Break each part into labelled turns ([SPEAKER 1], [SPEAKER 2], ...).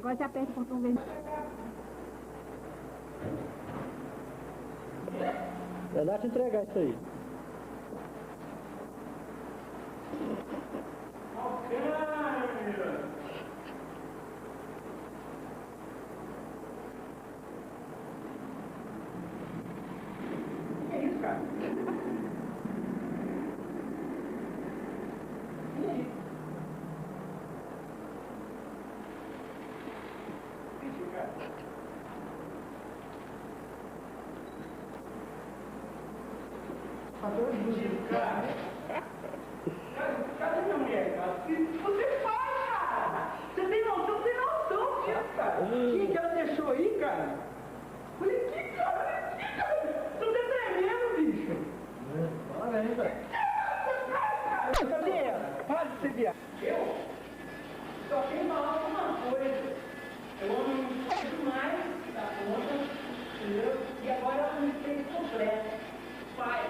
[SPEAKER 1] Agora você aperta o botão vermelho.
[SPEAKER 2] Vai lá te entregar isso aí.
[SPEAKER 3] O que é isso, cara? E aí? O que é isso, cara? Cara, cadê minha mulher, cara? O que você faz, cara? Você tem noção disso, cara? Quem que ela deixou aí, cara? Olha aqui, cara. Você tá tremendo, bicho.
[SPEAKER 2] Fala aí, velho.
[SPEAKER 3] Cadê ela? Para de ser viado. Eu? Só tenho falar uma coisa. Eu amo demais da conta, entendeu? E agora ela me fez completo. Pai.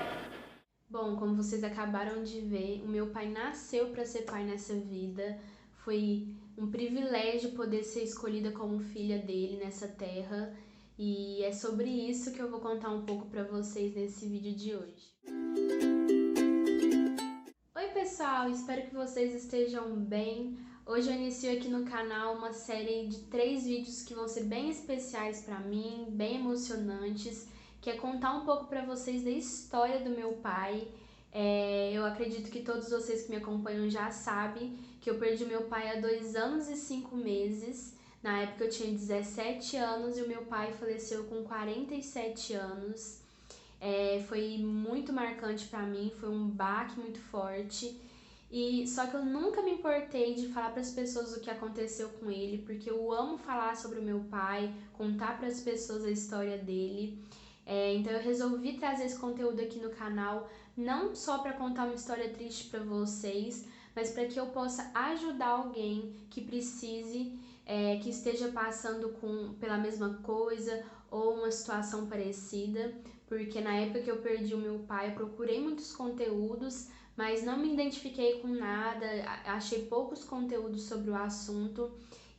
[SPEAKER 4] Bom, como vocês acabaram de ver, o meu pai nasceu para ser pai nessa vida. Foi um privilégio poder ser escolhida como filha dele nessa terra. E é sobre isso que eu vou contar um pouco para vocês nesse vídeo de hoje. Oi pessoal, espero que vocês estejam bem. Hoje eu inicio aqui no canal uma série de 3 vídeos que vão ser bem especiais para mim, bem emocionantes, que é contar um pouco para vocês da história do meu pai. Eu acredito que todos vocês que me acompanham já sabem que eu perdi meu pai há 2 anos e 5 meses. Na época eu tinha 17 anos e o meu pai faleceu com 47 anos. Foi muito marcante para mim, foi um baque muito forte. E só que eu nunca me importei de falar para as pessoas o que aconteceu com ele, porque eu amo falar sobre o meu pai, contar para as pessoas a história dele. Então eu resolvi trazer esse conteúdo aqui no canal, não só para contar uma história triste para vocês, mas para que eu possa ajudar alguém que precise, que esteja passando pela mesma coisa ou uma situação parecida, porque na época que eu perdi o meu pai, eu procurei muitos conteúdos, mas não me identifiquei com nada, achei poucos conteúdos sobre o assunto.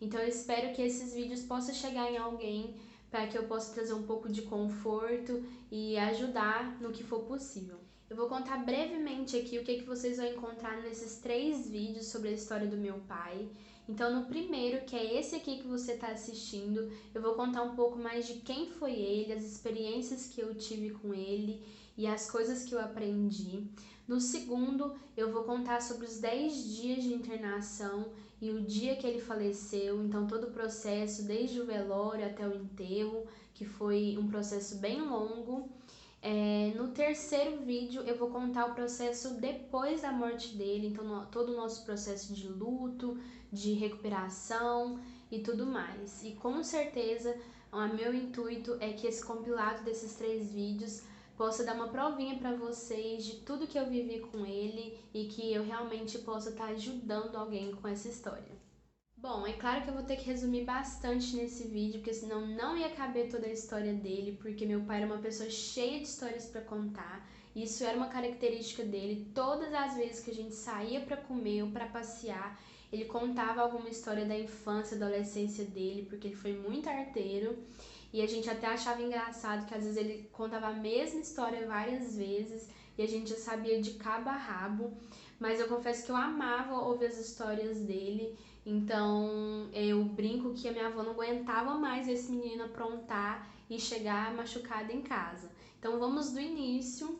[SPEAKER 4] Então eu espero que esses vídeos possam chegar em alguém para que eu possa trazer um pouco de conforto e ajudar no que for possível. Eu vou contar brevemente aqui o que vocês vão encontrar nesses 3 vídeos sobre a história do meu pai. Então no primeiro, que é esse aqui que você está assistindo, eu vou contar um pouco mais de quem foi ele, as experiências que eu tive com ele e as coisas que eu aprendi. No segundo, eu vou contar sobre os 10 dias de internação e o dia que ele faleceu, então todo o processo, desde o velório até o enterro, que foi um processo bem longo. No terceiro vídeo eu vou contar o processo depois da morte dele, então todo o nosso processo de luto, de recuperação e tudo mais. E com certeza o meu intuito é que esse compilado desses 3 vídeos possa dar uma provinha para vocês de tudo que eu vivi com ele e que eu realmente possa estar ajudando alguém com essa história. Bom, é claro que eu vou ter que resumir bastante nesse vídeo, porque senão não ia caber toda a história dele, porque meu pai era uma pessoa cheia de histórias para contar. Isso era uma característica dele. Todas as vezes que a gente saía para comer ou para passear, ele contava alguma história da infância, da adolescência dele, porque ele foi muito arteiro. E a gente até achava engraçado que às vezes ele contava a mesma história várias vezes e a gente já sabia de cabo a rabo. Mas eu confesso que eu amava ouvir as histórias dele, então eu brinco que a minha avó não aguentava mais esse menino aprontar e chegar machucado em casa. Então vamos do início.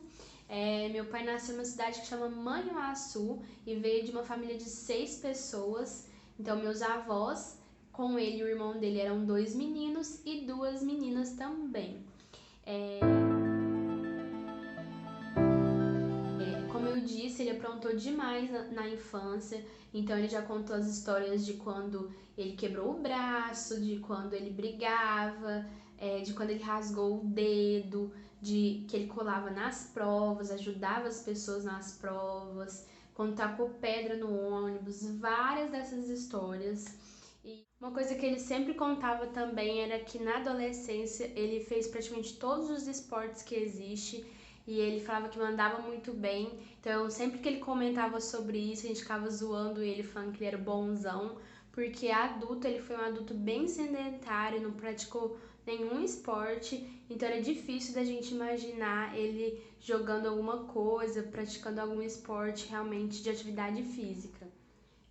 [SPEAKER 4] Meu pai nasceu numa cidade que chama Manhuaçu e veio de uma família de 6 pessoas. Então meus avós, com ele e o irmão dele, eram 2 meninos e 2 meninas também. Como eu disse, ele aprontou demais na infância, então ele já contou as histórias de quando ele quebrou o braço, de quando ele brigava, de quando ele rasgou o dedo, de que ele colava nas provas, ajudava as pessoas nas provas, quando tacou pedra no ônibus, várias dessas histórias. E uma coisa que ele sempre contava também era que na adolescência ele fez praticamente todos os esportes que existem e ele falava que mandava muito bem. Então sempre que ele comentava sobre isso, a gente ficava zoando ele, falando que ele era bonzão, porque adulto ele foi um adulto bem sedentário, não praticou nenhum esporte, então era difícil da gente imaginar ele jogando alguma coisa, praticando algum esporte realmente de atividade física.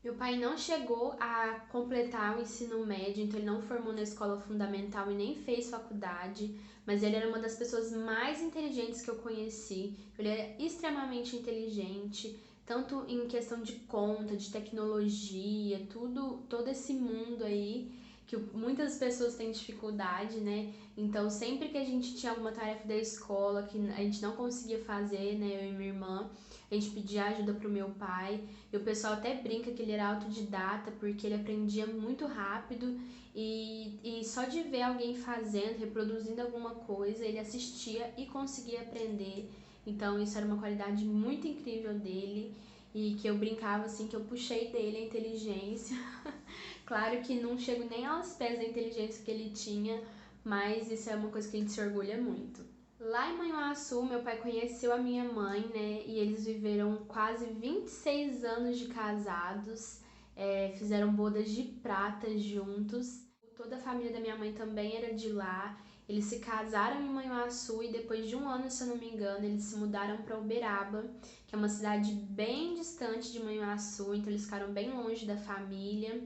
[SPEAKER 4] Meu pai não chegou a completar o ensino médio, então ele não formou na escola fundamental e nem fez faculdade, mas ele era uma das pessoas mais inteligentes que eu conheci. Ele era extremamente inteligente, tanto em questão de conta, de tecnologia, todo esse mundo aí que muitas pessoas têm dificuldade, né? Então, sempre que a gente tinha alguma tarefa da escola que a gente não conseguia fazer, né, eu e minha irmã, a gente pedia ajuda pro meu pai. E o pessoal até brinca que ele era autodidata, porque ele aprendia muito rápido e só de ver alguém fazendo, reproduzindo alguma coisa, ele assistia e conseguia aprender. Então, isso era uma qualidade muito incrível dele e que eu brincava assim, que eu puxei dele a inteligência. Claro que não chego nem aos pés da inteligência que ele tinha, mas isso é uma coisa que a gente se orgulha muito. Lá em Manhuaçu, meu pai conheceu a minha mãe, né? E eles viveram quase 26 anos de casados, fizeram bodas de prata juntos. Toda a família da minha mãe também era de lá. Eles se casaram em Manhuaçu e depois de um ano, se eu não me engano, eles se mudaram para Uberaba, que é uma cidade bem distante de Manhuaçu, então eles ficaram bem longe da família.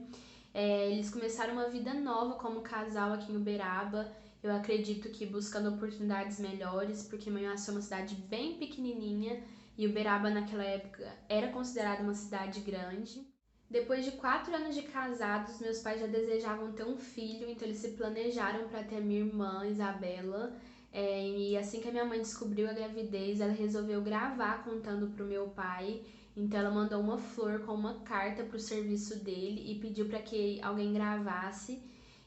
[SPEAKER 4] Eles começaram uma vida nova como casal aqui em Uberaba. Eu acredito que buscando oportunidades melhores, porque Manhuaçu é uma cidade bem pequenininha e Uberaba naquela época era considerada uma cidade grande. Depois de 4 anos de casados, meus pais já desejavam ter um filho, então eles se planejaram para ter a minha irmã, Isabela. E assim que a minha mãe descobriu a gravidez, ela resolveu gravar contando pro meu pai. Então ela mandou uma flor com uma carta pro serviço dele e pediu para que alguém gravasse.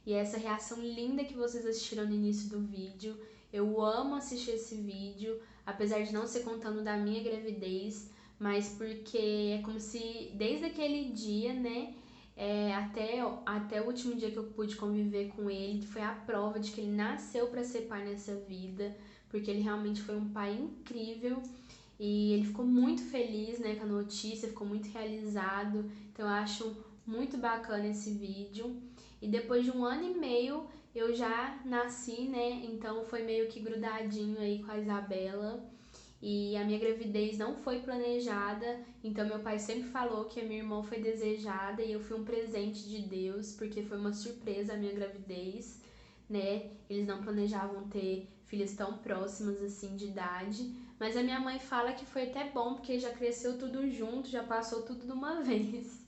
[SPEAKER 4] E essa reação linda que vocês assistiram no início do vídeo, eu amo assistir esse vídeo, apesar de não ser contando da minha gravidez, mas porque é como se desde aquele dia, né, até o último dia que eu pude conviver com ele, foi a prova de que ele nasceu para ser pai nessa vida, porque ele realmente foi um pai incrível e ele ficou muito feliz, né, com a notícia, ficou muito realizado, então eu acho muito bacana esse vídeo. E depois de 1 ano e meio eu já nasci, né, então foi meio que grudadinho aí com a Isabela. E a minha gravidez não foi planejada, então meu pai sempre falou que a minha irmã foi desejada e eu fui um presente de Deus, porque foi uma surpresa a minha gravidez, né? Eles não planejavam ter filhas tão próximas assim de idade, mas a minha mãe fala que foi até bom, porque já cresceu tudo junto, já passou tudo de uma vez.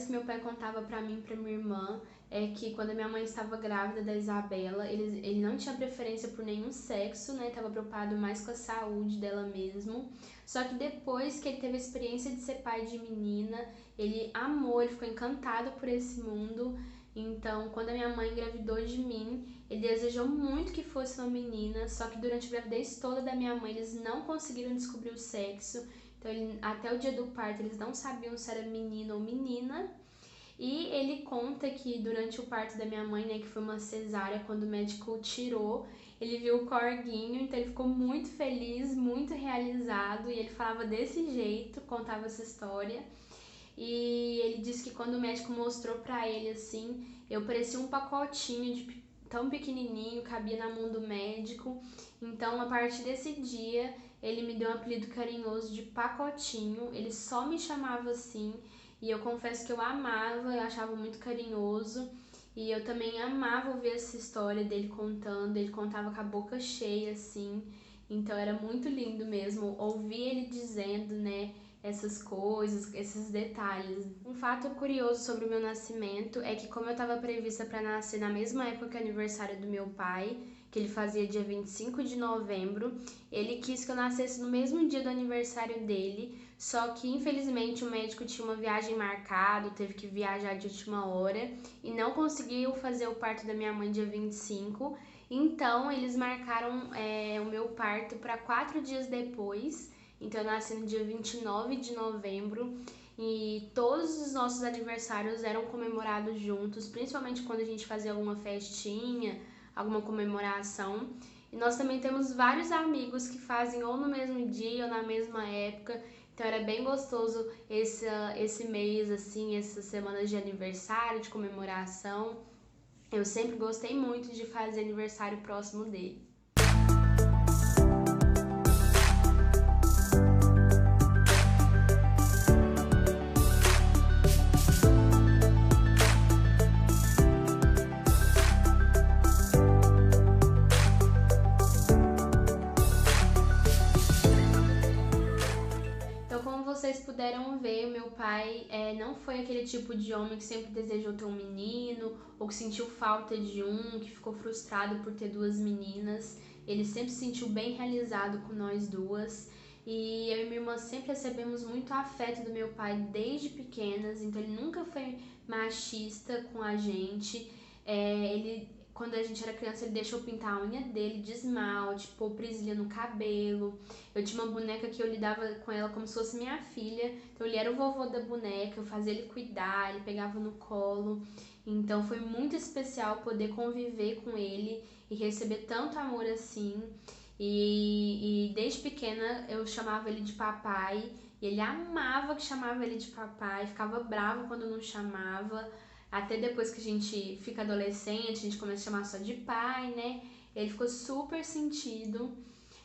[SPEAKER 4] Que meu pai contava pra mim e pra minha irmã é que quando a minha mãe estava grávida da Isabela, ele não tinha preferência por nenhum sexo, né? Tava preocupado mais com a saúde dela mesmo. Só que depois que ele teve a experiência de ser pai de menina, ele amou, ele ficou encantado por esse mundo. Então, quando a minha mãe engravidou de mim, ele desejou muito que fosse uma menina, só que durante a gravidez toda da minha mãe, eles não conseguiram descobrir o sexo. Então, até o dia do parto, eles não sabiam se era menino ou menina. E ele conta que durante o parto da minha mãe, né, que foi uma cesárea, quando o médico tirou, ele viu o corguinho, então ele ficou muito feliz, muito realizado. E ele falava desse jeito, contava essa história. E ele disse que quando o médico mostrou pra ele, assim, eu parecia um pacotinho tão pequenininho, cabia na mão do médico. Então, a partir desse dia, ele me deu um apelido carinhoso de Pacotinho. Ele só me chamava assim e eu confesso que eu amava, eu achava muito carinhoso. E eu também amava ouvir essa história dele contando. Ele contava com a boca cheia, assim. Então era muito lindo mesmo ouvir ele dizendo, né, essas coisas, esses detalhes. Um fato curioso sobre o meu nascimento é que, como eu estava prevista para nascer na mesma época que o aniversário do meu pai, que ele fazia dia 25 de novembro, ele quis que eu nascesse no mesmo dia do aniversário dele, só que infelizmente o médico tinha uma viagem marcada, teve que viajar de última hora e não conseguiu fazer o parto da minha mãe dia 25, então eles marcaram o meu parto para 4 dias depois. Então eu nasci no dia 29 de novembro e todos os nossos aniversários eram comemorados juntos, principalmente quando a gente fazia alguma festinha, alguma comemoração. E nós também temos vários amigos que fazem ou no mesmo dia ou na mesma época. Então era bem gostoso esse mês, assim, essas semanas de aniversário, de comemoração. Eu sempre gostei muito de fazer aniversário próximo dele. Como vocês puderam ver, o meu pai não foi aquele tipo de homem que sempre desejou ter um menino, ou que sentiu falta de um, que ficou frustrado por ter duas meninas. Ele sempre se sentiu bem realizado com nós duas. E eu e minha irmã sempre recebemos muito afeto do meu pai desde pequenas, então ele nunca foi machista com a gente. Quando a gente era criança, ele deixou pintar a unha dele de esmalte, pôr presilha no cabelo. Eu tinha uma boneca que eu lidava com ela como se fosse minha filha. Então ele era o vovô da boneca, eu fazia ele cuidar, ele pegava no colo. Então foi muito especial poder conviver com ele e receber tanto amor assim. E desde pequena eu chamava ele de papai. E ele amava que chamava ele de papai, ficava bravo quando não chamava. Até depois que a gente fica adolescente, a gente começa a chamar só de pai, né? Ele ficou super sentido.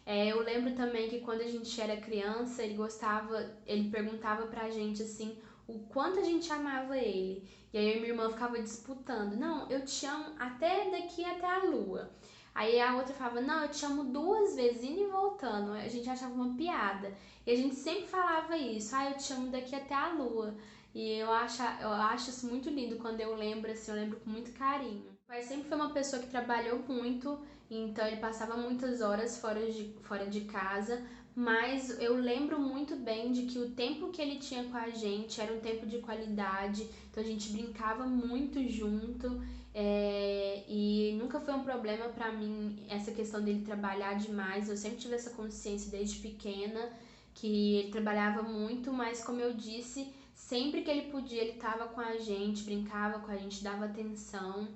[SPEAKER 4] Eu lembro também que quando a gente era criança, ele perguntava pra gente assim, o quanto a gente amava ele. E aí eu e minha irmã ficava disputando, não, eu te amo até daqui até a lua. Aí a outra falava, não, eu te amo 2 vezes, indo e voltando. A gente achava uma piada. E a gente sempre falava isso, eu te amo daqui até a lua. E eu acho isso muito lindo quando eu lembro, assim, eu lembro com muito carinho. O pai sempre foi uma pessoa que trabalhou muito, então ele passava muitas horas fora de casa, mas eu lembro muito bem de que o tempo que ele tinha com a gente era um tempo de qualidade, então a gente brincava muito junto, e nunca foi um problema pra mim essa questão dele trabalhar demais. Eu sempre tive essa consciência desde pequena que ele trabalhava muito, mas como eu disse, sempre que ele podia ele estava com a gente, brincava com a gente, dava atenção.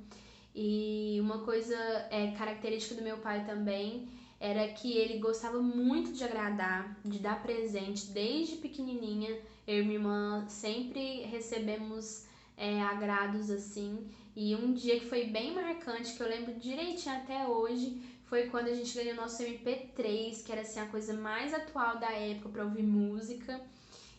[SPEAKER 4] E uma coisa característica do meu pai também era que ele gostava muito de agradar, de dar presente. Desde pequenininha, eu e minha irmã sempre recebemos agrados assim. E um dia que foi bem marcante, que eu lembro direitinho até hoje, foi quando a gente ganhou nosso MP3, que era assim a coisa mais atual da época para ouvir música.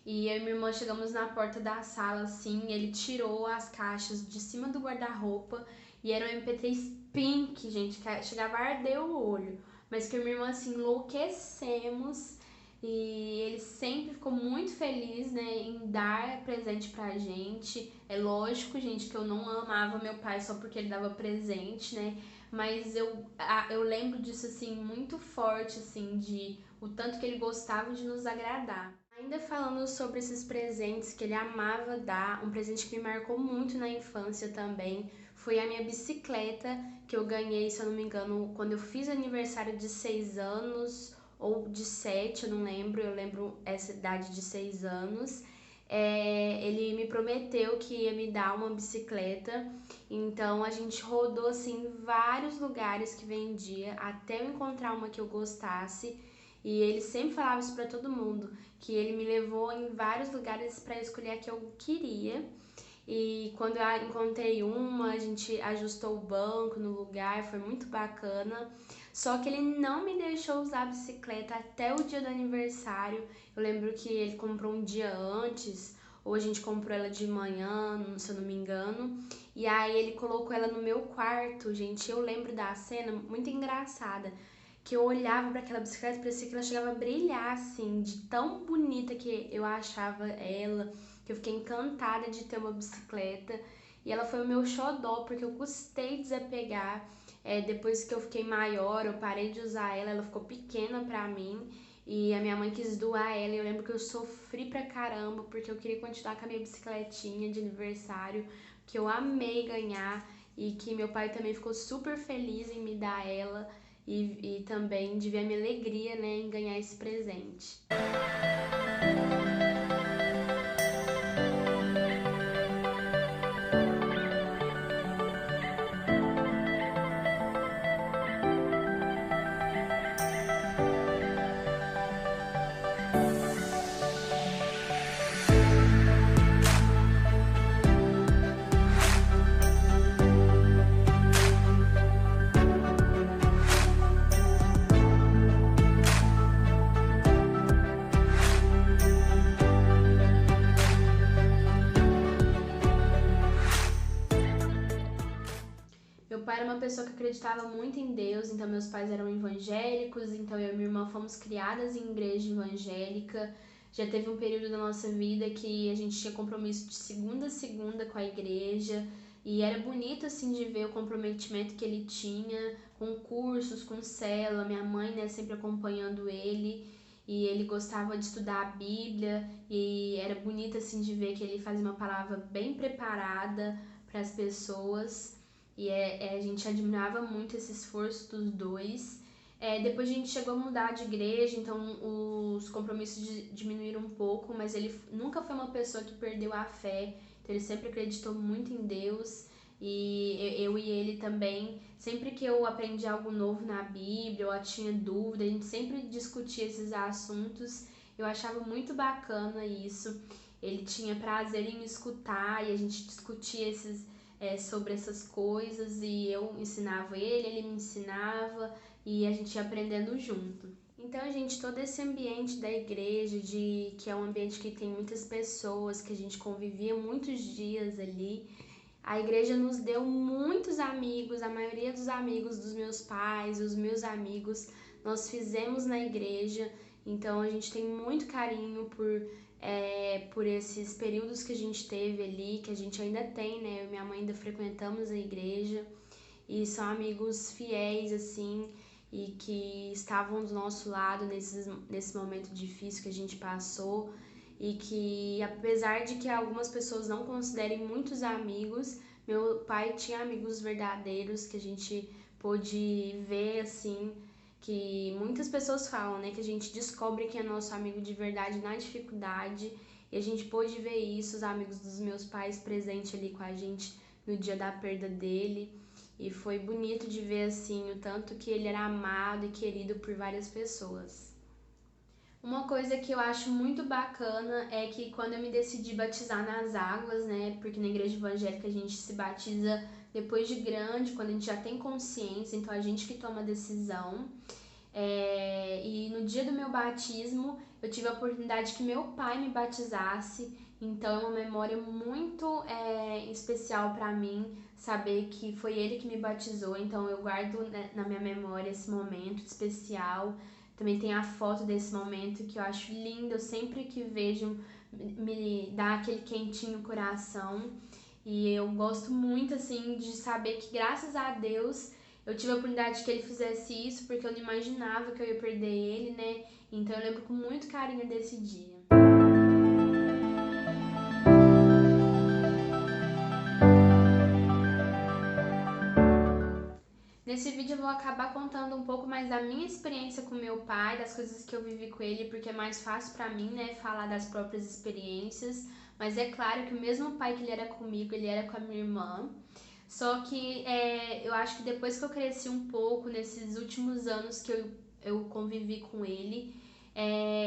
[SPEAKER 4] E eu e minha irmã chegamos na porta da sala, assim, ele tirou as caixas de cima do guarda-roupa e era um MP3 pink, gente, que chegava a arder o olho. Mas que eu e minha irmã, assim, enlouquecemos e ele sempre ficou muito feliz, né, em dar presente pra gente. É lógico, gente, que eu não amava meu pai só porque ele dava presente, né, mas eu lembro disso, assim, muito forte, assim, de o tanto que ele gostava de nos agradar. Ainda falando sobre esses presentes que ele amava dar, um presente que me marcou muito na infância também foi a minha bicicleta que eu ganhei, se eu não me engano, quando eu fiz aniversário de 6 anos ou de 7, eu não lembro, eu lembro essa idade de 6 anos. Ele me prometeu que ia me dar uma bicicleta, então a gente rodou assim vários lugares que vendia até eu encontrar uma que eu gostasse. E ele sempre falava isso pra todo mundo, que ele me levou em vários lugares para escolher a que eu queria. E quando eu encontrei uma, a gente ajustou o banco no lugar, foi muito bacana. Só que ele não me deixou usar a bicicleta até o dia do aniversário. Eu lembro que ele comprou um dia antes, ou a gente comprou ela de manhã, se eu não me engano. E aí ele colocou ela no meu quarto, gente. Eu lembro da cena muito engraçada, que eu olhava para aquela bicicleta e parecia que ela chegava a brilhar, assim, de tão bonita que eu achava ela, que eu fiquei encantada de ter uma bicicleta. E ela foi o meu xodó, porque eu custei desapegar. Depois que eu fiquei maior, eu parei de usar ela, ela ficou pequena pra mim. E a minha mãe quis doar ela, e eu lembro que eu sofri pra caramba, porque eu queria continuar com a minha bicicletinha de aniversário, que eu amei ganhar, e que meu pai também ficou super feliz em me dar ela. e também de ver a minha alegria, né, em ganhar esse presente. Meu pai era uma pessoa que acreditava muito em Deus, então meus pais eram evangélicos, então eu e minha irmã fomos criadas em igreja evangélica. Já teve um período da nossa vida que a gente tinha compromisso de segunda a segunda com a igreja, e era bonito assim de ver o comprometimento que ele tinha com cursos, com célula, minha mãe, né, sempre acompanhando ele, e ele gostava de estudar a Bíblia, e era bonito assim de ver que ele fazia uma palavra bem preparada para as pessoas. E a gente admirava muito esse esforço dos dois. Depois a gente chegou a mudar de igreja, então os compromissos diminuíram um pouco, mas ele nunca foi uma pessoa que perdeu a fé, então ele sempre acreditou muito em Deus. E eu e ele também, sempre que eu aprendi algo novo na Bíblia, ou eu tinha dúvida, a gente sempre discutia esses assuntos. Eu achava muito bacana isso. Ele tinha prazer em me escutar e a gente discutia sobre essas coisas, e eu ensinava ele me ensinava, e a gente ia aprendendo junto. Então, gente, todo esse ambiente da igreja, que é um ambiente que tem muitas pessoas, que a gente convivia muitos dias ali, a igreja nos deu muitos amigos, a maioria dos amigos dos meus pais, os meus amigos, nós fizemos na igreja, então a gente tem muito carinho por esses períodos que a gente teve ali, que a gente ainda tem, né? Eu e minha mãe ainda frequentamos a igreja, e são amigos fiéis, assim, e que estavam do nosso lado nesse momento difícil que a gente passou, e que, apesar de que algumas pessoas não considerem muitos amigos, meu pai tinha amigos verdadeiros que a gente pôde ver, assim, que muitas pessoas falam, né, que a gente descobre quem é nosso amigo de verdade na dificuldade, e a gente pôde ver isso, os amigos dos meus pais presentes ali com a gente no dia da perda dele, e foi bonito de ver, assim, o tanto que ele era amado e querido por várias pessoas. Uma coisa que eu acho muito bacana é que quando eu me decidi batizar nas águas, né, porque na igreja evangélica a gente se batiza depois de grande, quando a gente já tem consciência, então a gente que toma a decisão. E no dia do meu batismo, eu tive a oportunidade que meu pai me batizasse, então é uma memória muito especial para mim, saber que foi ele que me batizou, então eu guardo, né, na minha memória esse momento especial. Também tem a foto desse momento que eu acho lindo, eu sempre que vejo me dá aquele quentinho no coração, e eu gosto muito, assim, de saber que graças a Deus eu tive a oportunidade que ele fizesse isso, porque eu não imaginava que eu ia perder ele, né? Então eu lembro com muito carinho desse dia. Nesse vídeo eu vou acabar contando um pouco mais da minha experiência com meu pai, das coisas que eu vivi com ele, porque é mais fácil pra mim, né, falar das próprias experiências. Mas é claro que o mesmo pai que ele era comigo, ele era com a minha irmã. Só que eu acho que depois que eu cresci um pouco, nesses últimos anos que eu convivi com ele,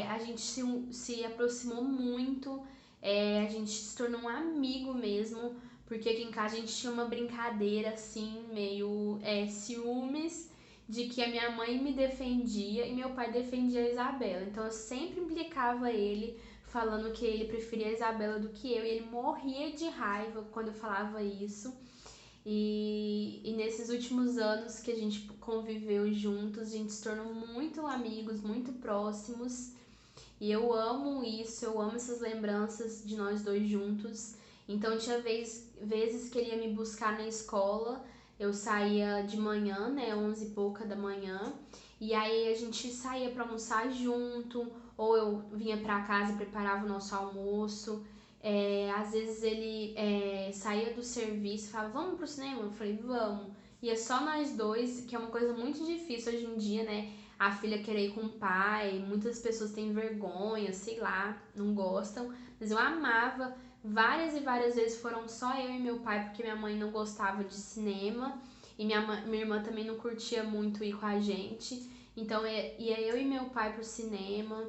[SPEAKER 4] a gente se aproximou muito, a gente se tornou um amigo mesmo, porque aqui em casa a gente tinha uma brincadeira assim, meio ciúmes, de que a minha mãe me defendia e meu pai defendia a Isabela. Então eu sempre implicava ele, falando que ele preferia a Isabela do que eu, e ele morria de raiva quando eu falava isso. E nesses últimos anos que a gente conviveu juntos, a gente se tornou muito amigos, muito próximos. E eu amo isso, eu amo essas lembranças de nós dois juntos. Então tinha vezes que ele ia me buscar na escola, eu saía de manhã, né, 11 e pouca da manhã, e aí a gente saía para almoçar junto, ou eu vinha para casa e preparava o nosso almoço. Às vezes ele saía do serviço e falava, vamos pro cinema? Eu falei, vamos. e é só nós dois, que é uma coisa muito difícil hoje em dia, né? A filha querer ir com o pai, muitas pessoas têm vergonha, sei lá, não gostam, mas eu amava. Várias e várias vezes foram só eu e meu pai, porque minha mãe não gostava de cinema e minha irmã também não curtia muito ir com a gente. Então ia eu e meu pai pro cinema.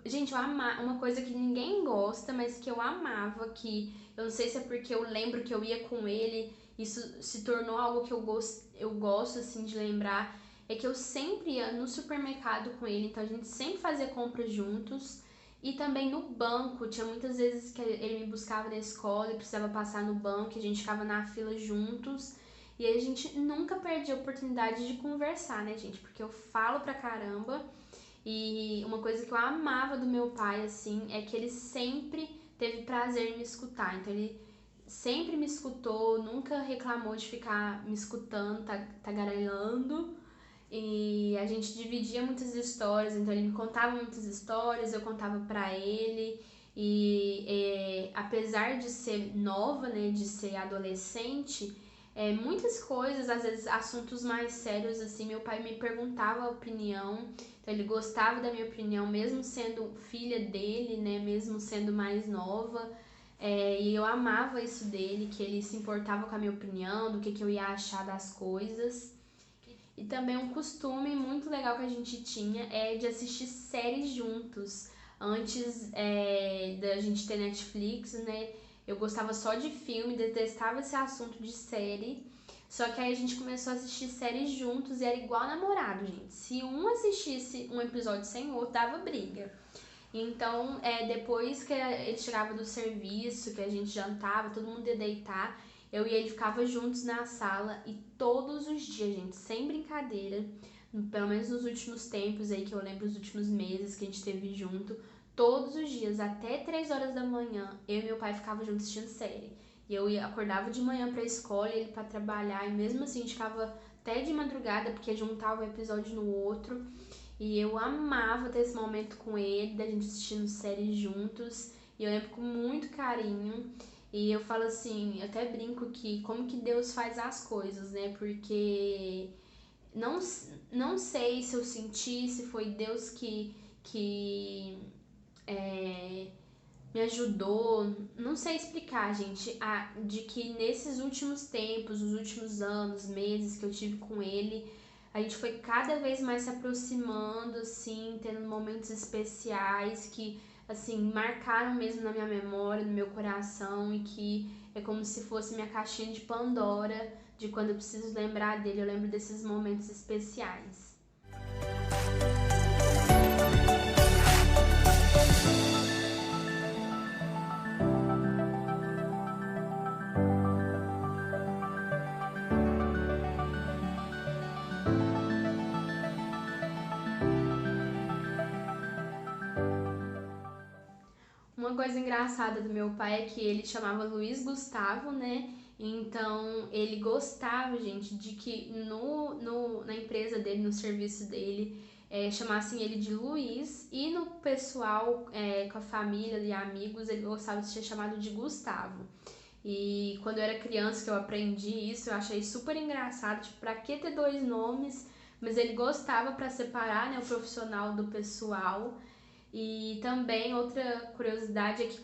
[SPEAKER 4] Gente, eu amava uma coisa que ninguém gosta, mas que eu amava, que eu não sei se é porque eu lembro que eu ia com ele, isso se tornou algo que eu gosto assim de lembrar, é que eu sempre ia no supermercado com ele, então a gente sempre fazia compras juntos. E também no banco, tinha muitas vezes que ele me buscava na escola e precisava passar no banco, e a gente ficava na fila juntos. E aí a gente nunca perdia a oportunidade de conversar, né, gente? Porque eu falo pra caramba. E uma coisa que eu amava do meu pai, assim, é que ele sempre teve prazer em me escutar. Então ele sempre me escutou, nunca reclamou de ficar me escutando, tagarelando. E a gente dividia muitas histórias, então ele me contava muitas histórias, eu contava pra ele. E apesar de ser nova, né, de ser adolescente, muitas coisas, às vezes assuntos mais sérios, assim, meu pai me perguntava a opinião, então ele gostava da minha opinião, mesmo sendo filha dele, né, mesmo sendo mais nova, e eu amava isso dele, que ele se importava com a minha opinião, do que eu ia achar das coisas. E também um costume muito legal que a gente tinha é de assistir séries juntos. Antes da gente ter Netflix, né? Eu gostava só de filme, detestava esse assunto de série. Só que aí a gente começou a assistir séries juntos e era igual namorado, gente. Se um assistisse um episódio sem o outro, dava briga. Então, depois que ele chegava do serviço, que a gente jantava, todo mundo ia deitar, eu e ele ficava juntos na sala e todos os dias, gente, sem brincadeira, pelo menos nos últimos tempos aí, que eu lembro os últimos meses que a gente teve junto, todos os dias, até 3 horas da manhã, eu e meu pai ficava juntos assistindo série. E acordava de manhã pra escola e ele pra trabalhar, e mesmo assim a gente ficava até de madrugada, porque juntava um episódio no outro. E eu amava ter esse momento com ele, da gente assistindo séries juntos. E eu lembro com muito carinho. E eu falo assim, eu até brinco que como que Deus faz as coisas, né? Porque não sei se eu senti, se foi Deus que me ajudou. Não sei explicar, gente, de que nesses últimos tempos, os últimos anos, meses que eu tive com ele, a gente foi cada vez mais se aproximando, assim, tendo momentos especiais que, assim, marcaram mesmo na minha memória, no meu coração, e que é como se fosse minha caixinha de Pandora, de quando eu preciso lembrar dele, eu lembro desses momentos especiais. Uma coisa engraçada do meu pai é que ele chamava Luiz Gustavo, né? Então ele gostava, gente, de que na empresa dele, no serviço dele, chamassem ele de Luiz, e no pessoal, com a família e amigos, ele gostava de ser chamado de Gustavo. E quando eu era criança que eu aprendi isso, eu achei super engraçado, tipo, pra que ter dois nomes? Mas ele gostava pra separar, né, o profissional do pessoal. E também outra curiosidade é que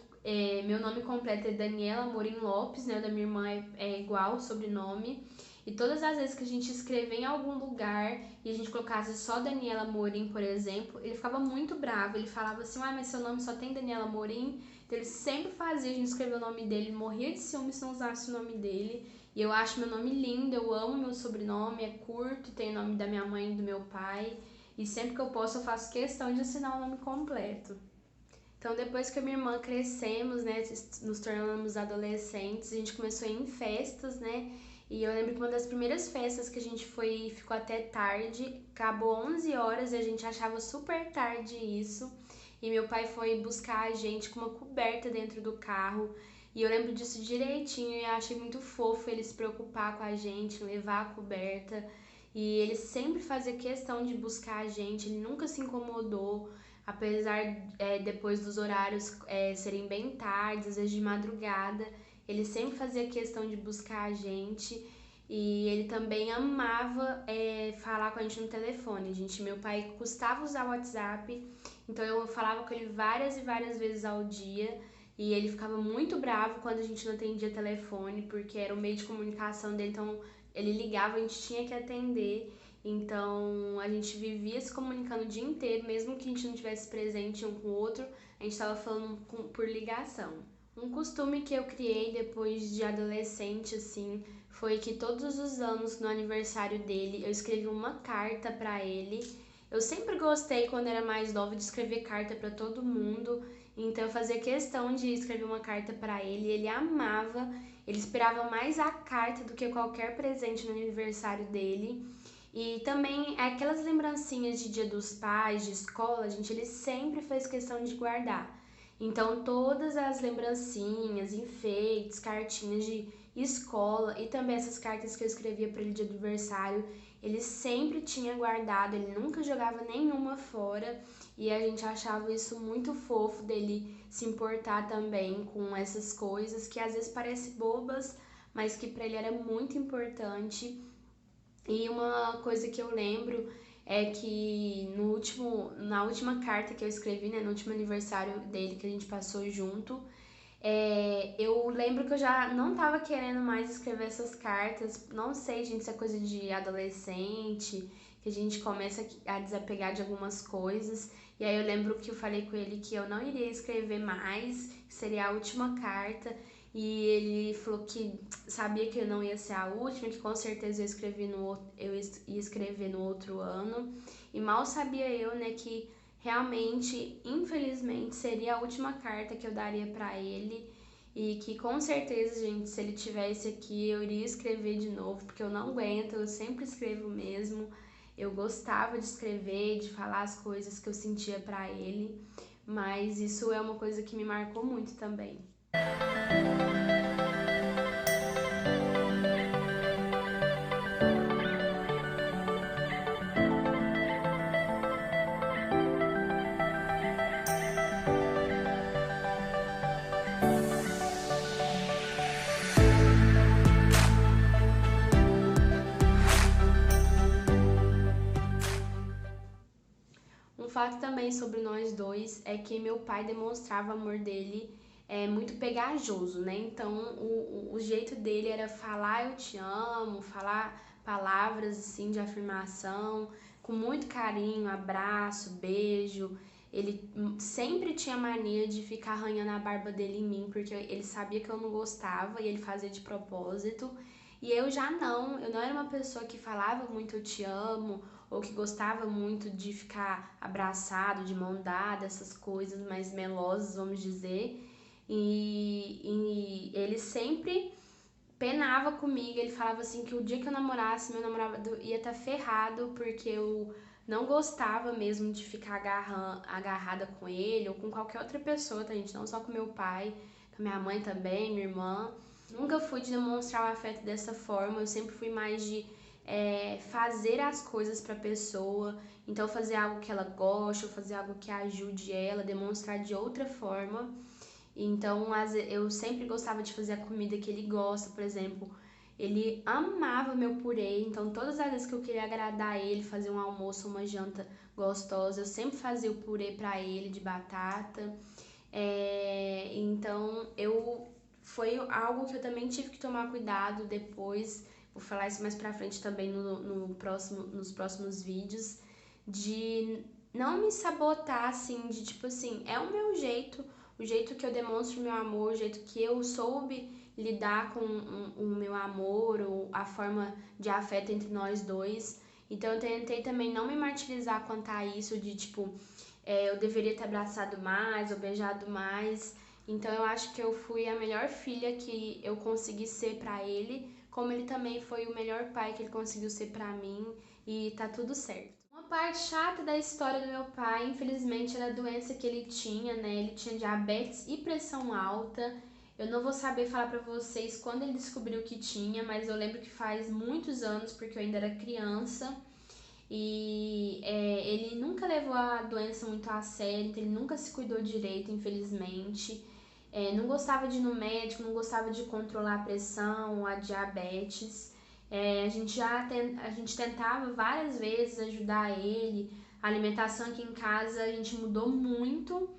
[SPEAKER 4] meu nome completo é Daniela Amorim Lopes, né? O da minha irmã é igual o sobrenome. E todas as vezes que a gente escrever em algum lugar e a gente colocasse só Daniela Amorim, por exemplo, ele ficava muito bravo. Ele falava assim, mas seu nome só tem Daniela Amorim. Então ele sempre fazia a gente escrever o nome dele, morria de ciúme se não usasse o nome dele. E eu acho meu nome lindo, eu amo meu sobrenome, é curto, tem o nome da minha mãe e do meu pai. E sempre que eu posso, eu faço questão de assinar o nome completo. Então, depois que eu e minha irmã crescemos, né, nos tornamos adolescentes, a gente começou a ir em festas, né? E eu lembro que uma das primeiras festas que a gente foi, ficou até tarde, acabou 11 horas e a gente achava super tarde isso. E meu pai foi buscar a gente com uma coberta dentro do carro. E eu lembro disso direitinho e eu achei muito fofo ele se preocupar com a gente, levar a coberta. E ele sempre fazia questão de buscar a gente, ele nunca se incomodou, apesar depois dos horários serem bem tardes, às vezes de madrugada, ele sempre fazia questão de buscar a gente. E ele também amava falar com a gente no telefone. Meu pai custava usar o WhatsApp, então eu falava com ele várias e várias vezes ao dia. E ele ficava muito bravo quando a gente não atendia telefone, porque era o meio de comunicação dele, então ele ligava, a gente tinha que atender. Então a gente vivia se comunicando o dia inteiro, mesmo que a gente não estivesse presente um com o outro, a gente estava falando por ligação. Um costume que eu criei depois de adolescente, assim, foi que todos os anos, no aniversário dele, eu escrevi uma carta pra ele. Eu sempre gostei, quando era mais nova, de escrever carta pra todo mundo, então eu fazia questão de escrever uma carta pra ele, ele amava, ele esperava mais a carta do que qualquer presente no aniversário dele. E também aquelas lembrancinhas de Dia dos Pais, de escola, gente, ele sempre fez questão de guardar. Então todas as lembrancinhas, enfeites, cartinhas de escola e também essas cartas que eu escrevia para ele de aniversário, ele sempre tinha guardado, ele nunca jogava nenhuma fora e a gente achava isso muito fofo dele se importar também com essas coisas que às vezes parecem bobas, mas que para ele era muito importante. E uma coisa que eu lembro é que na última carta que eu escrevi, né, no último aniversário dele que a gente passou junto, eu lembro que eu já não tava querendo mais escrever essas cartas. Não sei, gente, se é coisa de adolescente, que a gente começa a desapegar de algumas coisas. E aí eu lembro que eu falei com ele que eu não iria escrever mais, que seria a última carta. E ele falou que sabia que eu não ia ser a última, que com certeza eu ia escrever no outro ano. E mal sabia eu, né, que realmente, infelizmente, seria a última carta que eu daria pra ele. E que com certeza, gente, se ele tivesse aqui, eu iria escrever de novo, porque eu não aguento, eu sempre escrevo mesmo. Eu gostava de escrever, de falar as coisas que eu sentia pra ele, mas isso é uma coisa que me marcou muito também. Um fato também sobre nós dois é que meu pai demonstrava o amor dele muito pegajoso, né? Então o jeito dele era falar eu te amo, falar palavras assim de afirmação, com muito carinho, abraço, beijo. Ele sempre tinha mania de ficar arranhando a barba dele em mim, porque ele sabia que eu não gostava e ele fazia de propósito. E eu não era uma pessoa que falava muito eu te amo, ou que gostava muito de ficar abraçado, de mão dada, essas coisas mais melosas, vamos dizer. E ele sempre penava comigo, ele falava assim que o dia que eu namorasse, meu namorado ia estar ferrado, porque eu não gostava mesmo de ficar agarrada com ele, ou com qualquer outra pessoa, tá, gente? Não só com meu pai, com minha mãe também, minha irmã. Nunca fui de demonstrar o afeto dessa forma, eu sempre fui mais de fazer as coisas pra pessoa, então fazer algo que ela gosta, ou fazer algo que ajude ela, demonstrar de outra forma. Então eu sempre gostava de fazer a comida que ele gosta, por exemplo, ele amava meu purê, então todas as vezes que eu queria agradar ele, fazer um almoço, uma janta gostosa, eu sempre fazia o purê pra ele de batata. Então foi algo que eu também tive que tomar cuidado depois. Vou falar isso mais pra frente também nos próximos vídeos, de não me sabotar, assim, de tipo assim, é o meu jeito, o jeito que eu demonstro meu amor, o jeito que eu soube lidar com o meu amor, ou a forma de afeto entre nós dois. Então eu tentei também não me martirizar quanto a isso, de tipo, eu deveria ter abraçado mais ou beijado mais. Então eu acho que eu fui a melhor filha que eu consegui ser pra ele, como ele também foi o melhor pai que ele conseguiu ser pra mim, e tá tudo certo. Uma parte chata da história do meu pai, infelizmente, era a doença que ele tinha, né? Ele tinha diabetes e pressão alta. Eu não vou saber falar pra vocês quando ele descobriu que tinha, mas eu lembro que faz muitos anos, porque eu ainda era criança. E ele nunca levou a doença muito a sério, então ele nunca se cuidou direito, infelizmente. não gostava de ir no médico, não gostava de controlar a pressão, a diabetes. A gente tentava várias vezes ajudar ele. A alimentação aqui em casa a gente mudou muito.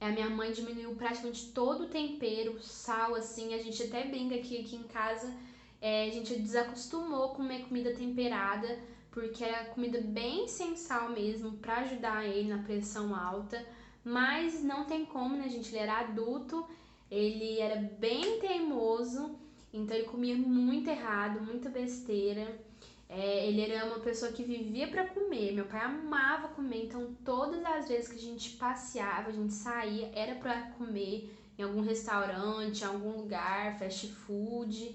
[SPEAKER 4] A minha mãe diminuiu praticamente todo o tempero, sal, assim. A gente até brinca que aqui em casa a gente desacostumou a comer comida temperada, porque era comida bem sem sal mesmo, pra ajudar ele na pressão alta. Mas não tem como, né, gente? Ele era adulto, ele era bem teimoso, então ele comia muito errado, muita besteira. Ele era uma pessoa que vivia para comer. Meu pai amava comer, então todas as vezes que a gente passeava, a gente saía, era para comer em algum restaurante, em algum lugar, fast food.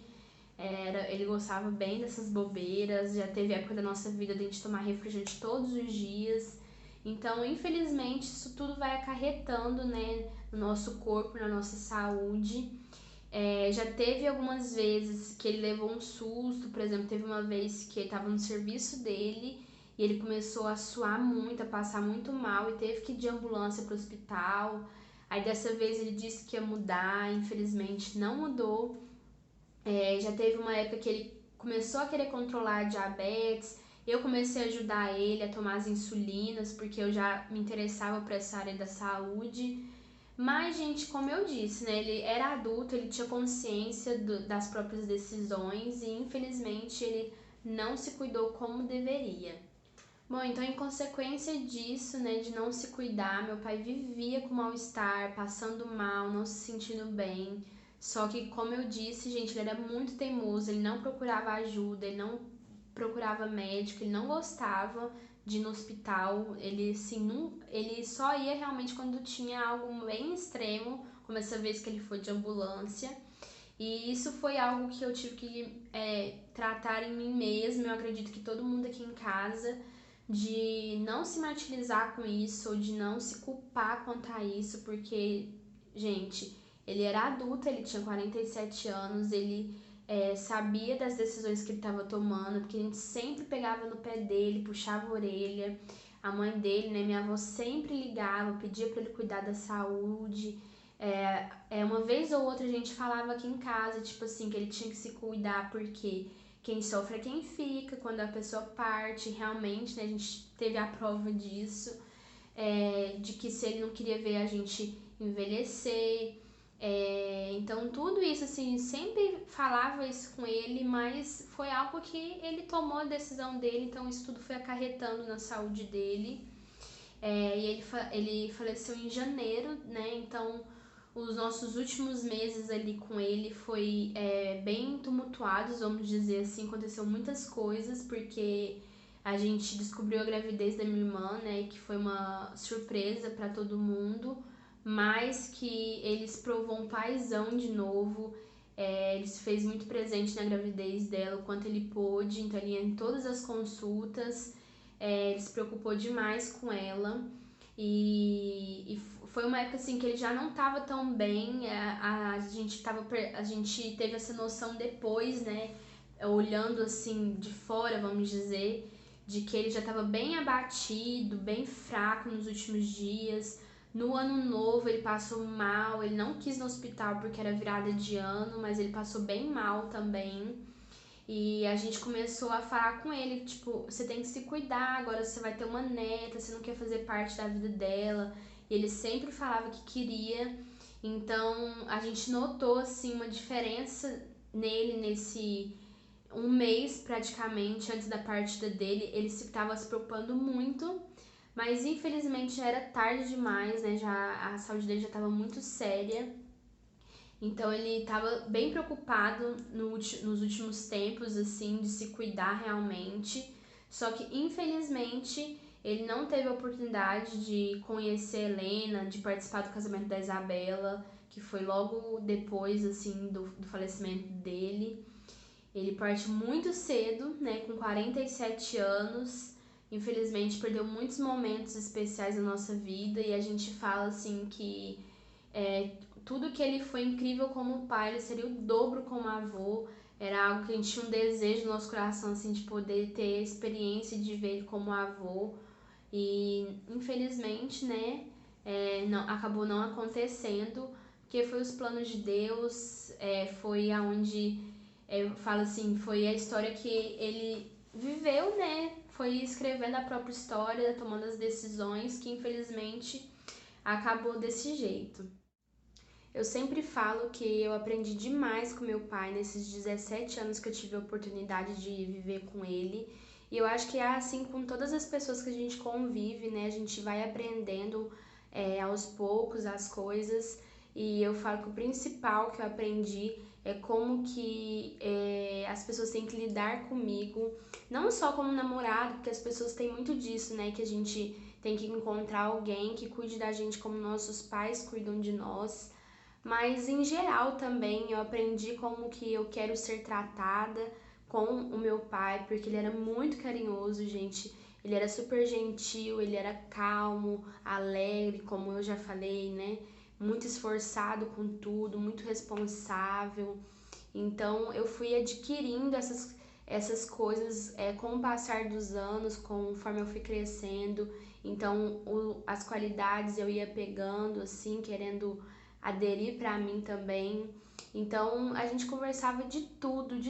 [SPEAKER 4] Ele gostava bem dessas bobeiras. Já teve época da nossa vida de a gente tomar refrigerante todos os dias. Então, infelizmente, isso tudo vai acarretando, né, no nosso corpo, na nossa saúde. Já teve algumas vezes que ele levou um susto, por exemplo, teve uma vez que ele estava no serviço dele e ele começou a suar muito, a passar muito mal e teve que ir de ambulância para o hospital. Aí dessa vez ele disse que ia mudar, infelizmente não mudou. Já teve uma época que ele começou a querer controlar a diabetes, eu comecei a ajudar ele a tomar as insulinas, porque eu já me interessava por essa área da saúde. Mas, gente, como eu disse, né, ele era adulto, ele tinha consciência das próprias decisões e, infelizmente, ele não se cuidou como deveria. Bom, então, em consequência disso, né, de não se cuidar, meu pai vivia com mal-estar, passando mal, não se sentindo bem. Só que, como eu disse, gente, ele era muito teimoso, ele não procurava ajuda, ele não procurava médico, ele não gostava de ir no hospital, ele assim, ele só ia realmente quando tinha algo bem extremo, como essa vez que ele foi de ambulância. E isso foi algo que eu tive que tratar em mim mesma. Eu acredito que todo mundo aqui em casa, de não se martirizar com isso, ou de não se culpar quanto a isso, porque, gente, ele era adulto, ele tinha 47 anos, ele sabia das decisões que ele estava tomando, porque a gente sempre pegava no pé dele, puxava a orelha. A mãe dele, né, minha avó, sempre ligava, pedia para ele cuidar da saúde. Uma vez ou outra a gente falava aqui em casa, tipo assim, que ele tinha que se cuidar, porque quem sofre é quem fica, quando a pessoa parte, realmente, né, a gente teve a prova disso, de que se ele não queria ver a gente envelhecer. Então tudo isso, assim, sempre falava isso com ele, mas foi algo que ele tomou a decisão dele, então isso tudo foi acarretando na saúde dele. E ele faleceu em janeiro, né? Então os nossos últimos meses ali com ele foi bem tumultuados, vamos dizer assim. Aconteceu muitas coisas, porque a gente descobriu a gravidez da minha irmã, né? Que foi uma surpresa para todo mundo, mas que ele se provou um paizão de novo. Ele se fez muito presente na gravidez dela, o quanto ele pôde, então ele ia em todas as consultas. Ele se preocupou demais com ela e foi uma época assim que ele já não estava tão bem. A gente teve essa noção depois, né, olhando assim de fora, vamos dizer, de que ele já estava bem abatido, bem fraco nos últimos dias. No ano novo ele passou mal, ele não quis ir no hospital porque era virada de ano, mas ele passou bem mal também. E a gente começou a falar com ele, tipo, você tem que se cuidar, agora você vai ter uma neta, você não quer fazer parte da vida dela. E ele sempre falava que queria. Então a gente notou, assim, uma diferença nele nesse um mês praticamente antes da partida dele. Ele estava se preocupando muito, mas infelizmente já era tarde demais, né? Já, a saúde dele já estava muito séria. Então ele estava bem preocupado nos últimos tempos, assim, de se cuidar realmente. Só que, infelizmente, ele não teve a oportunidade de conhecer a Helena, de participar do casamento da Isabela, que foi logo depois, assim, do falecimento dele. Ele partiu muito cedo, né, com 47 anos. Infelizmente, perdeu muitos momentos especiais na nossa vida, e a gente fala, assim, que tudo que ele foi incrível como pai, ele seria o dobro como avô. Era algo que a gente tinha um desejo no nosso coração, assim, de poder ter a experiência de ver ele como avô. E, infelizmente, né, acabou não acontecendo. porque foi os planos de Deus, foi aonde, eu falo assim, foi a história que ele viveu, né? Foi escrevendo a própria história, tomando as decisões que infelizmente acabou desse jeito. Eu sempre falo que eu aprendi demais com meu pai nesses 17 anos que eu tive a oportunidade de viver com ele. E eu acho que é assim com todas as pessoas que a gente convive, né? A gente vai aprendendo aos poucos as coisas. E eu falo que o principal que eu aprendi é como que as pessoas têm que lidar comigo, não só como namorado, porque as pessoas têm muito disso, né? Que a gente tem que encontrar alguém que cuide da gente como nossos pais cuidam de nós. Mas em geral também eu aprendi como que eu quero ser tratada com o meu pai, porque ele era muito carinhoso, gente. Ele era super gentil, ele era calmo, alegre, como eu já falei, né? Muito esforçado com tudo, muito responsável. Então eu fui adquirindo essas coisas com o passar dos anos, conforme eu fui crescendo. Então as qualidades eu ia pegando, assim, querendo aderir pra mim também. Então a gente conversava de tudo,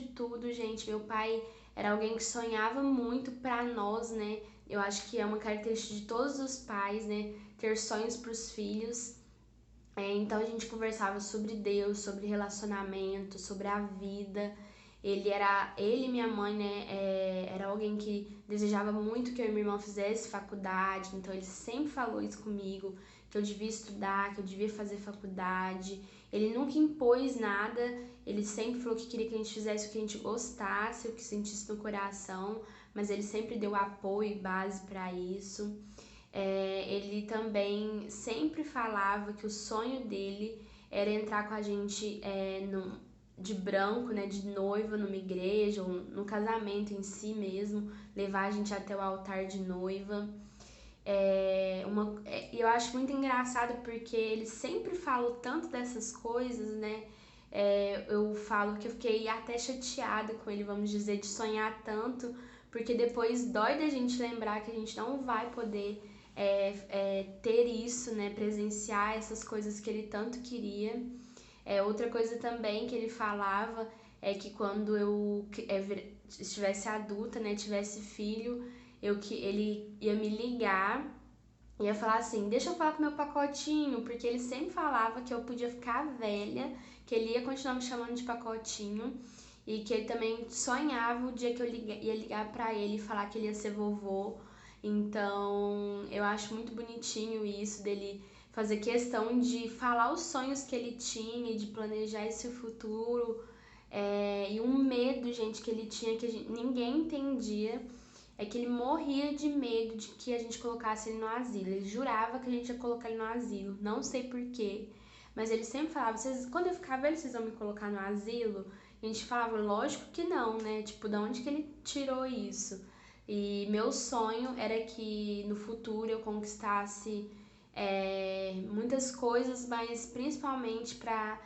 [SPEAKER 4] gente. Meu pai era alguém que sonhava muito pra nós, né? Eu acho que é uma característica de todos os pais, né? Ter sonhos pros filhos. Então a gente conversava sobre Deus, sobre relacionamento, sobre a vida. Ele e minha mãe, né, era alguém que desejava muito que eu e minha irmã fizesse faculdade, então ele sempre falou isso comigo, que eu devia estudar, que eu devia fazer faculdade. Ele nunca impôs nada, ele sempre falou que queria que a gente fizesse o que a gente gostasse, o que sentisse no coração, mas ele sempre deu apoio e base para isso. Ele também sempre falava que o sonho dele era entrar com a gente de branco, né, de noiva numa igreja ou no casamento em si mesmo, levar a gente até o altar de noiva. Eu acho muito engraçado porque ele sempre falou tanto dessas coisas, né? Eu falo que eu fiquei até chateada com ele, vamos dizer, de sonhar tanto, porque depois dói da gente lembrar que a gente não vai poder ter isso, né? Presenciar essas coisas que ele tanto queria. Outra coisa também que ele falava é que quando eu estivesse adulta, né, tivesse filho, ele ia me ligar, ia falar assim, deixa eu falar com meu pacotinho, porque ele sempre falava que eu podia ficar velha, que ele ia continuar me chamando de pacotinho, e que ele também sonhava o dia que eu ia ligar pra ele e falar que ele ia ser vovô. Então eu acho muito bonitinho isso dele fazer questão de falar os sonhos que ele tinha e de planejar esse futuro. E um medo, gente, que ele tinha, que ninguém entendia, é que ele morria de medo de que a gente colocasse ele no asilo. Ele jurava que a gente ia colocar ele no asilo, não sei porquê, mas ele sempre falava, quando eu ficar velho, vocês vão me colocar no asilo? E a gente falava, lógico que não, né? Tipo, de onde que ele tirou isso? E meu sonho era que no futuro eu conquistasse muitas coisas, mas principalmente para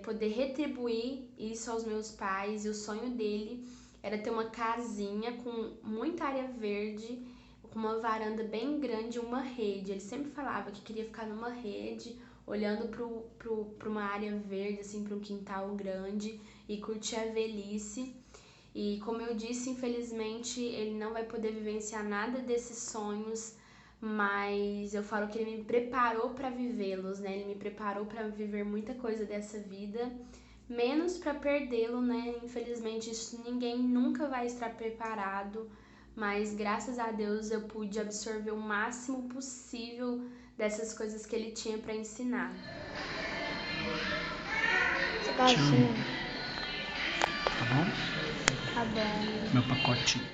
[SPEAKER 4] poder retribuir isso aos meus pais. E o sonho dele era ter uma casinha com muita área verde, com uma varanda bem grande e uma rede. Ele sempre falava que queria ficar numa rede, olhando para uma área verde, assim, para um quintal grande e curtir a velhice. E como eu disse, infelizmente ele não vai poder vivenciar nada desses sonhos, mas eu falo que ele me preparou para vivê-los, né? Ele me preparou para viver muita coisa dessa vida, menos para perdê-lo, né? Infelizmente isso ninguém nunca vai estar preparado, mas graças a Deus eu pude absorver o máximo possível dessas coisas que ele tinha para ensinar.
[SPEAKER 1] Te amo. Tá bom?
[SPEAKER 4] Tá bom.
[SPEAKER 1] Meu pacotinho.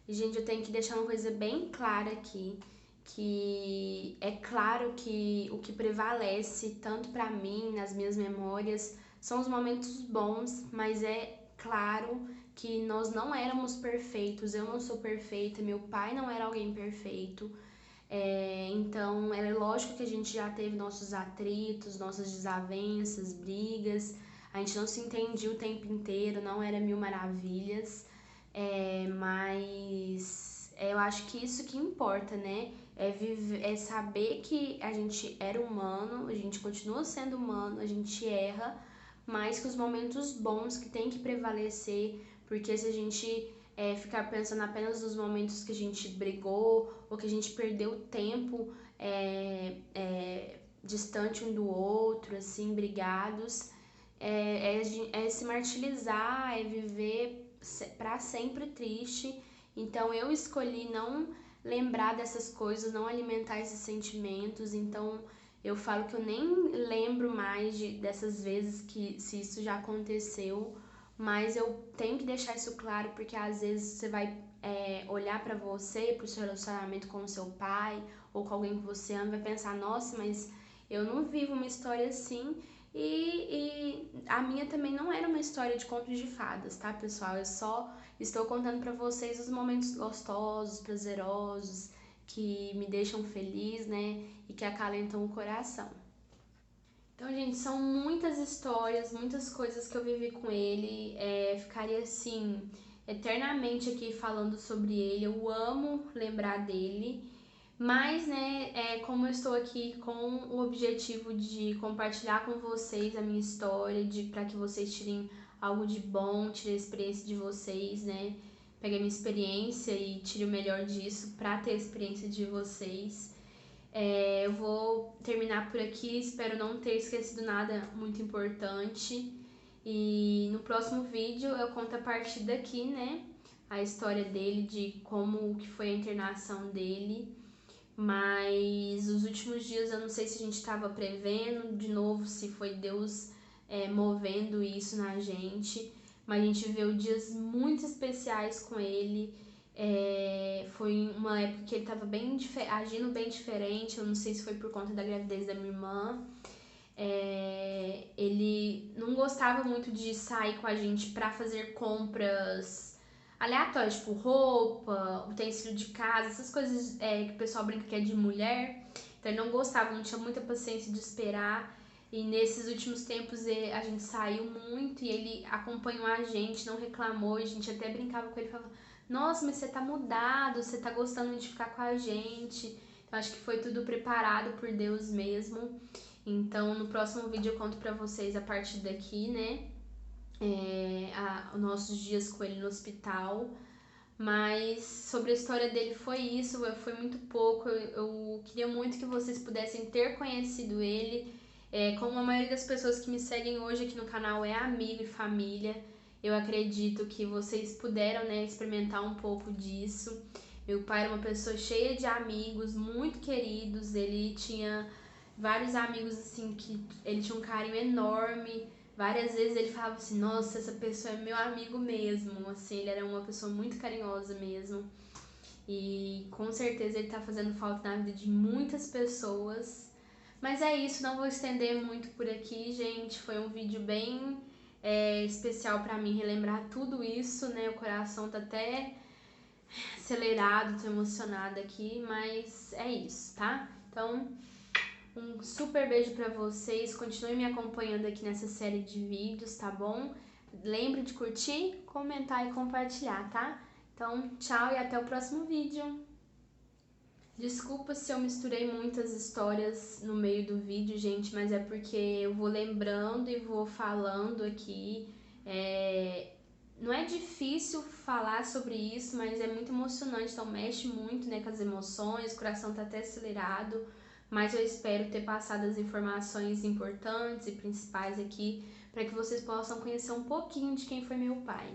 [SPEAKER 4] E, gente, eu tenho que deixar uma coisa bem clara aqui, que é claro que o que prevalece tanto pra mim, nas minhas memórias, são os momentos bons, mas é claro que nós não éramos perfeitos, eu não sou perfeita, meu pai não era alguém perfeito. Então, é lógico que a gente já teve nossos atritos, nossas desavenças, brigas, a gente não se entendia o tempo inteiro, não era mil maravilhas, mas eu acho que isso que importa, né? É saber que a gente era humano, a gente continua sendo humano, a gente erra, mas que os momentos bons que tem que prevalecer, porque se a gente ficar pensando apenas nos momentos que a gente brigou ou que a gente perdeu tempo distante um do outro, assim, brigados, é se martirizar, é viver para sempre triste. Então eu escolhi não lembrar dessas coisas, não alimentar esses sentimentos. Então eu falo que eu nem lembro mais dessas vezes que se isso já aconteceu, mas eu tenho que deixar isso claro porque às vezes você vai olhar pra você, pro seu relacionamento com o seu pai ou com alguém que você ama e vai pensar, nossa, mas eu não vivo uma história assim. E a minha também não era uma história de contos de fadas, tá, pessoal? Eu só estou contando pra vocês os momentos gostosos, prazerosos, que me deixam feliz, né? E que acalentam o coração. Então, gente, são muitas histórias, muitas coisas que eu vivi com ele. Ficaria assim, eternamente aqui falando sobre ele. Eu amo lembrar dele. Mas, né, como eu estou aqui com o objetivo de compartilhar com vocês a minha história, para que vocês tirem algo de bom, tirem a experiência de vocês, né? Pegue a minha experiência e tire o melhor disso para ter a experiência de vocês. Eu vou terminar por aqui, espero não ter esquecido nada muito importante. E no próximo vídeo eu conto a partir daqui, né? A história dele, de como que foi a internação dele. Mas os últimos dias eu não sei se a gente estava prevendo, de novo, se foi Deus movendo isso na gente. Mas a gente viveu dias muito especiais com ele. Foi uma época que ele estava agindo bem diferente. Eu não sei se foi por conta da gravidez da minha irmã. Ele não gostava muito de sair com a gente para fazer compras aleatórias, tipo roupa, utensílio de casa, essas coisas que o pessoal brinca que é de mulher. Então ele não gostava, não tinha muita paciência de esperar. E nesses últimos tempos a gente saiu muito e ele acompanhou a gente, não reclamou. E a gente até brincava com ele, falava: nossa, mas você tá mudado, você tá gostando de ficar com a gente. Então acho que foi tudo preparado por Deus mesmo. Então no próximo vídeo eu conto pra vocês a partir daqui, né? Os nossos dias com ele no hospital. Mas sobre a história dele foi isso, foi muito pouco. Eu queria muito que vocês pudessem ter conhecido ele. Como a maioria das pessoas que me seguem hoje aqui no canal é amigo e família, eu acredito que vocês puderam, né, experimentar um pouco disso. Meu pai era uma pessoa cheia de amigos, muito queridos. Ele tinha vários amigos assim que ele tinha um carinho enorme. Várias vezes ele falava assim, nossa, essa pessoa é meu amigo mesmo, assim, ele era uma pessoa muito carinhosa mesmo. E com certeza ele tá fazendo falta na vida de muitas pessoas. Mas é isso, não vou estender muito por aqui, gente. Foi um vídeo bem especial pra mim relembrar tudo isso, né? O coração tá até acelerado, tô emocionada aqui, mas é isso, tá? Então, um super beijo pra vocês, continuem me acompanhando aqui nessa série de vídeos, tá bom? Lembre de curtir, comentar e compartilhar, tá? Então, tchau e até o próximo vídeo. Desculpa se eu misturei muitas histórias no meio do vídeo, gente, mas é porque eu vou lembrando e vou falando aqui. Não é difícil falar sobre isso, mas é muito emocionante, então mexe muito, né, com as emoções, o coração tá até acelerado. Mas eu espero ter passado as informações importantes e principais aqui para que vocês possam conhecer um pouquinho de quem foi meu pai.